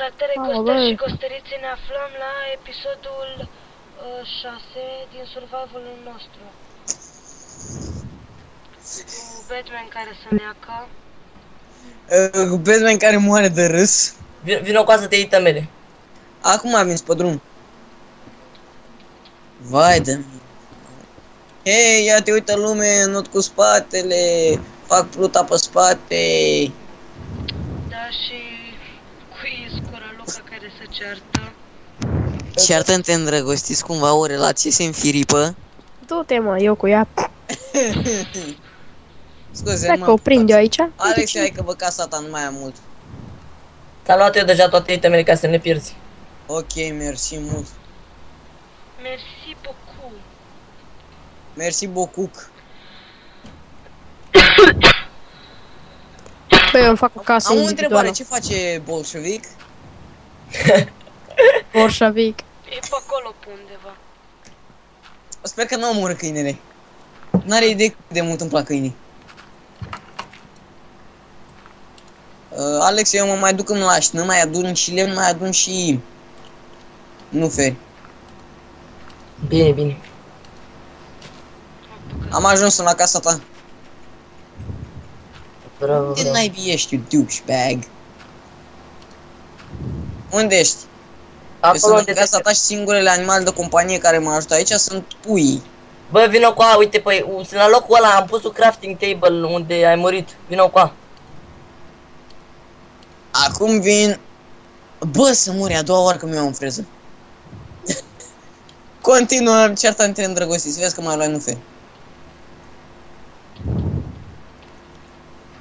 Salutare, Costări și Costărițe, ne aflăm la episodul 6 din survival-ul nostru. Cu Batman care se neacă. Cu Batman care moare de râs. Vino cu să te iei temele. Acum am venit pe drum. Vai de mine. Hei, ia te uită lume, not cu spatele. Fac pluta pe spate. Da, și quiz cu Raluca care se ceartă. Ceartă-te îndrăgostiți cumva o relație se înfiripă. Du-te mă, eu cu ea. Scuze, Dacă o prind eu aici. Alex, hai că vă casa ta nu mai am mult. Ți-am luat eu deja toate itemele ca să ne pierzi. Ok, mersi mult. Merci beaucoup. Mersi Bocuc. Păi eu îmi fac o casă Am o individuală. întrebare, ce face bolșevic? Bolșavic. E pe acolo pe undeva. Sper că nu omoră câinele. N-are idee cât de mult îmi plac câinii. Alex, eu mă mai duc în lașnă, mai adun și lemn, mai adun și... Nu feri. Bine, bine. Am ajuns la casa ta. Bravo, Unde bravo. naibii ești, you douchebag? Unde ești? Eu Acolo sunt unde în casa ta și singurele animale de companie care mă ajută aici sunt puii. Bă, vino cu a, uite, păi, sunt la locul ăla, am pus un crafting table unde ai murit. Vino cu a. Acum vin... Bă, să mori a doua oară că mi-au în freză. Continuă certa între îndrăgostiți, vezi că mai luai nu feri.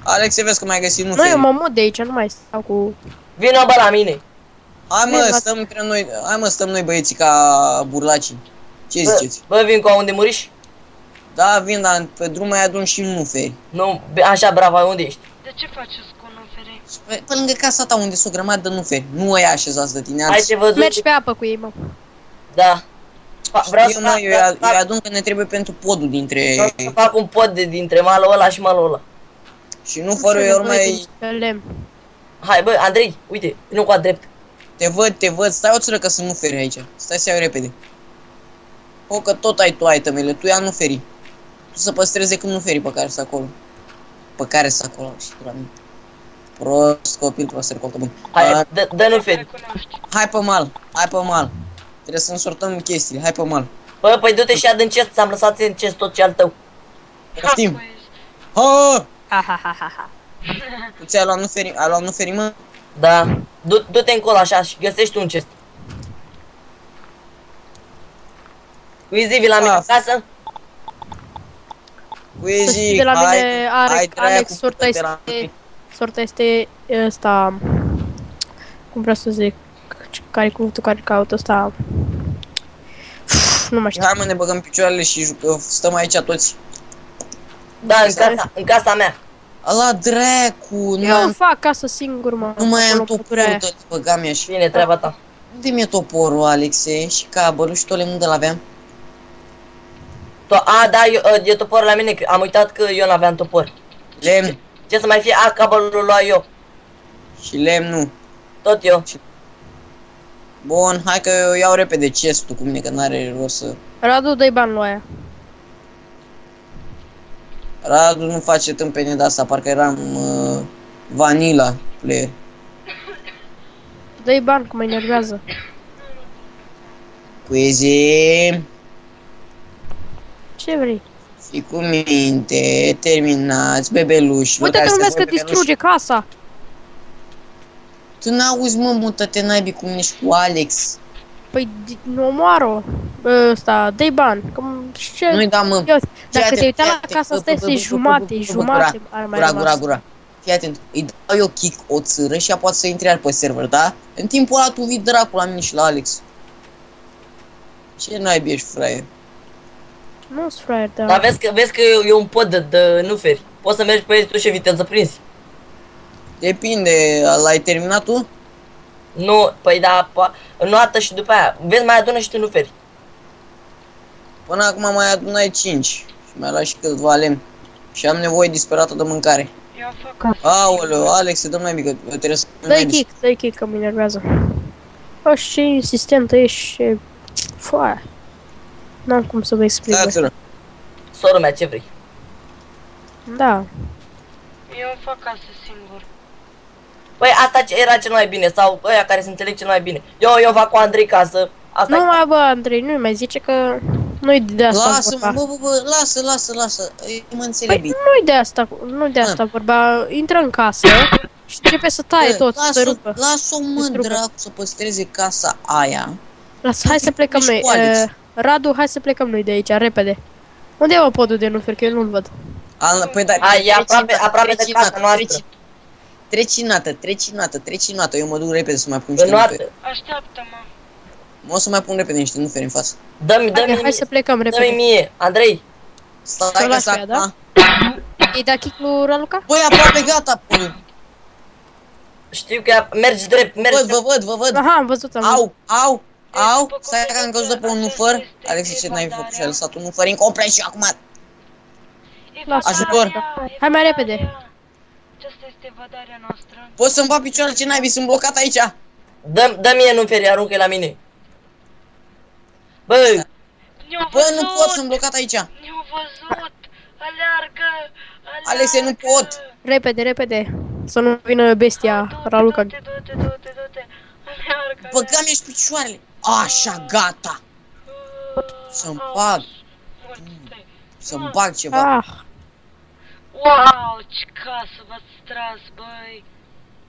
Alex, vezi că mai ai găsit nu Nu, eu feri. mă mut de aici, nu mai stau cu... Vino, bă, la mine. Hai mă, Vezi, stăm între noi, hai mă, stăm noi băieții ca burlacii. Ce ziceți? Bă, vin cu a unde muriși? Da, vin, dar pe drum mai adun și nu feri. Nu, așa, bravo, unde ești? De ce faceți cu nufere? Pe lângă casa ta unde sunt o grămadă de nuferi. Nu ăia așezați de tine, Hai alții. te văzut. Mergi pe apă cu ei, mă. Da. Vreau să Știu, mă, eu îi adun că ne trebuie pentru podul dintre... vreau să fac un pod dintre malul ăla și malul ăla. Și nu fără eu mai... Lemn. Hai, bă, Andrei, uite, vino cu a drept. Te văd, stai o țără că sunt nuferi aici. Stai să iau repede. O, că tot ai tu itemele, tu ia nuferi. Tu să păstreze când nuferi pe care sunt acolo. Pe care sunt acolo, și la mine. Prost copil, prost recoltă bun. Hai, dă nu feri. Recunoști. Hai pe mal, hai pe mal. Trebuie să însortăm chestiile, hai pe mal. Bă, păi du-te și ia în chest, ți-am lăsat în chest tot ce al tău. Poftim. Quiz. Ha! Ha, ha, ha, ha, ha. Tu ți-ai luat nuferi, ai luat nuferi, mă? Da. Du-te încolo așa și găsești un chest. Uizi, vii la mine acasă? Uizi, Să știi de la mine, hai Alex, sorta de la este... Sorta este ăsta... Cum vreau să zic... Care cuvântul care caut ăsta... Nu mai știu. Hai mă, ne băgăm picioarele și stăm aici toți. Da, în casa mea. La dracu, nu Eu am, fac casă singur, mă. nu mai am acolo, în pădurea toporul, aia. tot băga mea și... Bine, treaba ta. Unde mi-e toporul, Alexe? Și cabelul și tot lemnul de la aveam? Da, e toporul la mine, că am uitat că eu n-aveam topor. Lemn Ce să mai fie? Cabelul îl luai eu. și lemnul. Tot eu. Bun, hai că eu iau repede chestul cu mine, că n-are rost să... Radu, dă-i bani lui aia. Radu nu face tâmpenie de asta, parcă eram vanilla player. Dă-i bani, că mă enervează. Quizy, Ce vrei? fii cu minte, terminați, bebeluși. vă care Uite-te, nu vezi sunteți că bebeluși. distruge casa. Tu n-auzi, mă, mută-te naibii cu mine și cu Alex. Păi, nu omoară ăsta, dă-i bani. Că ce... Nu-i da, mă. Eu, dacă atent, te uita fii la atent. casa asta, Bă, este bă, jumate, bă, jumate ar mai Gura, rămas. gura. Fii atent, îi dau eu kick o țără și ea poate să intre iar pe server, da? În timpul ăla tu vii dracu la mine și la Alex. Ce naibii ești, fraier? Nu-s fraier, Dar dar... vezi că e un pod de nuferi. Poți să mergi pe el tu și viteză prinzi. Depinde, l-ai terminat tu? Nu, păi da, înoată și după aia. Vezi, mai adună și tu nuferi. Până acum mai adunai 5 și mai luat și câțiva lemn. Și am nevoie disperată de mâncare. Eu fac casă. Aoleu, Alex, dă mai mică, trebuie să Dă-i kick, că mă enervează. O, ce insistentă ești, ce... Foaia. N-am cum să vă explic. bă. Stați-o. Sora mea, ce vrei? Da. Eu îmi fac casă singur. Păi asta era cel mai bine, sau ăia care se înțeleg cel mai bine. Eu fac cu Andrei casă. Asta Nu mai, bă, Andrei, nu mai zice că nu-i de asta Lasă-mă, vorba. bă, lasă. Eu mă înțeleg Păi bine. nu de asta vorba. Intră în casă și începe să taie tot, să rupă. Lasă-o, mă, Distrugă. dracu, să păstreze casa aia. Lasă, hai să plecăm Ești noi. cu Alex. Radu, hai să plecăm noi de aici, repede. Unde e mă podul de nufer, că eu nu-l văd. Păi da, A, e aproape de casa noastră. Treci în noată, eu mă duc repede să mai pun În niște nuferi. noapte. Așteaptă-mă. O să mai pun repede niște nuferi în față. Hai să plecăm Dă-mi repede. mie, Andrei. Stai Să că lași s-a... pe ea, da? Îi da kick lui Raluca? Băi, aproape gata, până. Știu că mergi drept, mergi drept. Vă văd. Aha, am văzut, am văzut. Au. Stai că am căzut de pe un nufăr. Alex, ce n-ai făcut și ai lăsat un nufăr incomplet și acum... Lasă. Ajutor. Hai mai repede. Aceasta este evadarea noastră. Poți să-mi bat picioarele, ce naibii, sunt blocat aici. Dă mie nu feri, aruncă la mine. Bă, Ne-au Bă, văzut! nu pot, sunt blocat aici. Ne-au văzut! Aleargă! Alexe, nu pot. Repede. Să nu vină bestia Raluca. Du-te! Aleargă! Băgam ești picioarele. Așa, gata. Să-mi bag. Să-mi bag ceva. Ah, Wow, ce casă v-ați tras, băi!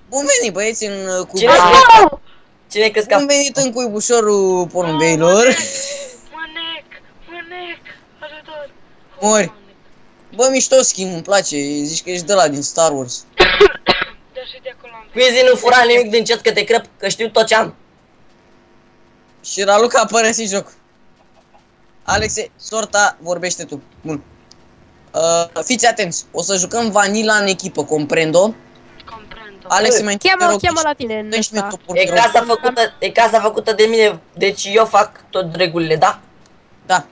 Bun venit, băieți, în cine cuibușorul. Cine crezi că a Bun venit în cuibușorul porumbeilor. Mănec! Ajutor! Mori. Bă, mișto skin, îmi place. Zici că ești de la din Star Wars. Dar și de acolo am Quizi nu fura nimic din chest că te crăp, că știu tot ce am. Și Raluca a părăsit jocul. Alexe, sorta, vorbește tu. Bun. Fiți atenți, o să jucăm vanila în echipă, comprendo? comprendo. Alexe, mai cheamă la tine în ăsta. E casa făcută de mine, deci eu fac tot regulile, da? Da.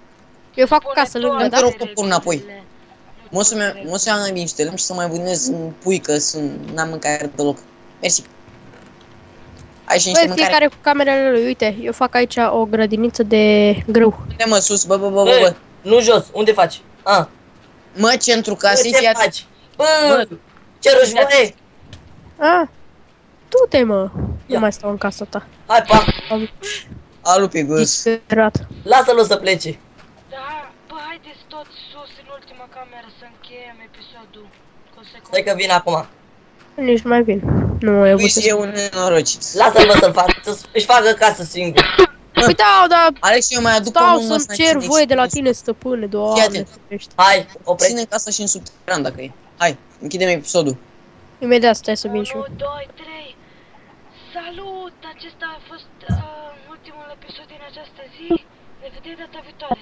Eu fac o casă lângă, Te da? rog, pun înapoi. Mă să iau mai niște lemn și să mai vânez în pui, că n-am mâncare deloc. Mersi. Ai și niște Băi, mâncare. fiecare cu camerele lui, uite, eu fac aici o grădiniță de grâu. Unde mă sus, bă. Nu jos, unde faci? Ah. Mă, centru casei, Ce fii atent. faci? Bă, ce roși voi? Ah, du-te, mă. Ia. Nu mai stau în casa ta. Hai, pa, Am Alu pe gâs. disperat. lasă-l să plece. Da, bă, haideți toți sus în ultima cameră să încheiem episodul. Stai că vin acum. Nici nu mai vin. Nu mai avut Uite, e un nenorocit. Lasă-l bă să-l fac, să-și facă casă singur. Păi da, dar Alex, eu mai aduc stau unul să-mi cer voie de la tine, stăpâne, Doamne. atent. ferește. Hai, oprește. Ține casa și în subteran dacă e. Hai, închidem episodul. Imediat stai să vin și 1, eu. 2, 3. Salut! Acesta a fost ultimul episod din această zi. Ne vedem data viitoare.